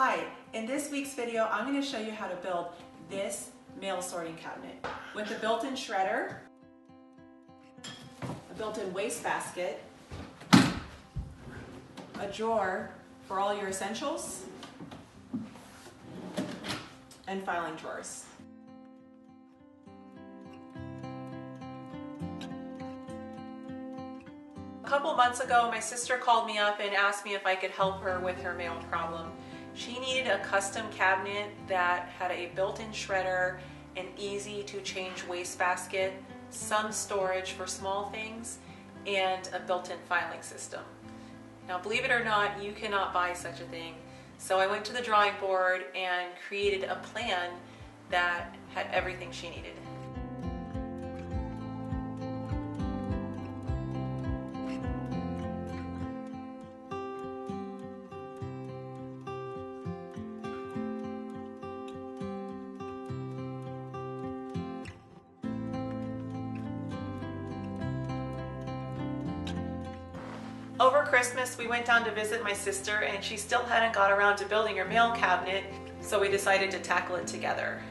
Hi, in this week's video I'm going to show you how to build this mail sorting cabinet with a built-in shredder, a built-in wastebasket, a drawer for all your essentials, and filing drawers. A couple months ago, my sister called me up and asked me if I could help her with her mail problem. She needed a custom cabinet that had a built-in shredder, an easy to change wastebasket, some storage for small things, and a built-in filing system. Now, believe it or not, you cannot buy such a thing. So I went to the drawing board and created a plan that had everything she needed. Over Christmas, we went down to visit my sister and she still hadn't got around to building her mail cabinet, so we decided to tackle it together.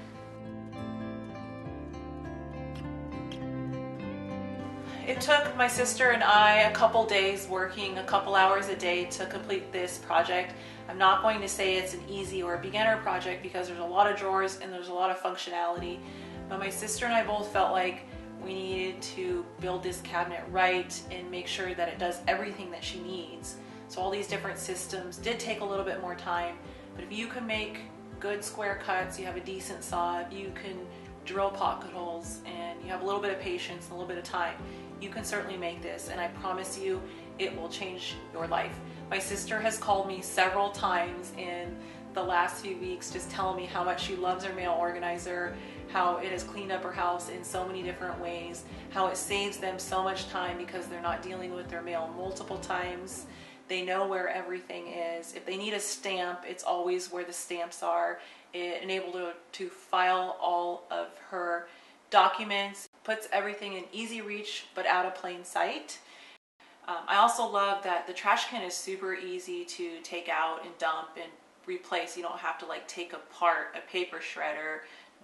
It took my sister and I a couple days working a couple hours a day to complete this project. I'm not going to say it's an easy or a beginner project because there's a lot of drawers and there's a lot of functionality, but my sister and I both felt like we needed to build this cabinet right and make sure that it does everything that she needs. So all these different systems did take a little bit more time, but if you can make good square cuts, you have a decent saw, you can drill pocket holes, and you have a little bit of patience and a little bit of time, you can certainly make this, and I promise you it will change your life. My sister has called me several times in the last few weeks just telling me how much she loves her mail organizer, how it has cleaned up her house in so many different ways, how it saves them so much time because they're not dealing with their mail multiple times. They know where everything is. If they need a stamp, it's always where the stamps are. It enables her to file all of her documents, puts everything in easy reach but out of plain sight. I also love that the trash can is super easy to take out and dump and replace. You don't have to like take apart a paper shredder,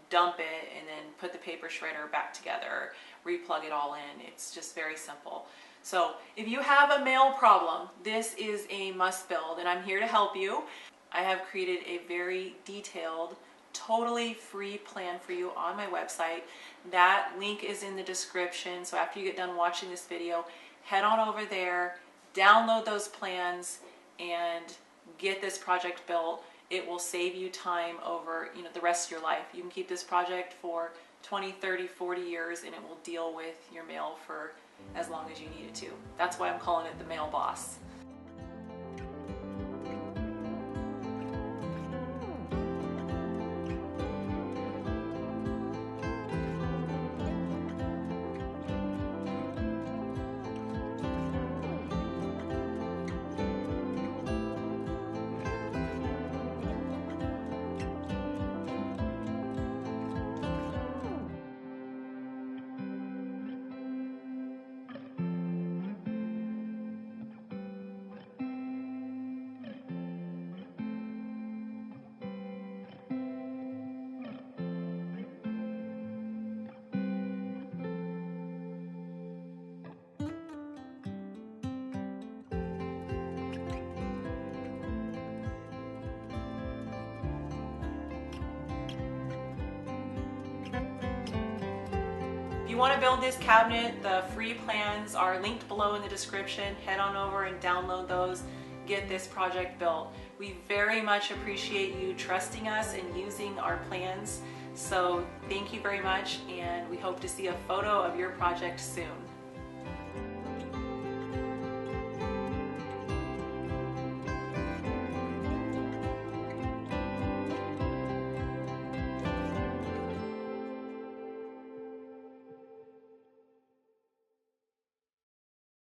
dump it, and then put the paper shredder back together, replug it all in. It's just very simple. So if you have a mail problem, this is a must build, and I'm here to help you. I have created a very detailed, totally free plan for you on my website. That link is in the description, so after you get done watching this video, head on over there, download those plans, and get this project built. It will save you time over the rest of your life. You can keep this project for 20, 30, 40 years and it will deal with your mail for as long as you need it to. That's why I'm calling it the Mail Boss. If you want to build this cabinet, the free plans are linked below in the description. Head on over and download those. Get this project built. We very much appreciate you trusting us and using our plans. So thank you very much, and we hope to see a photo of your project soon.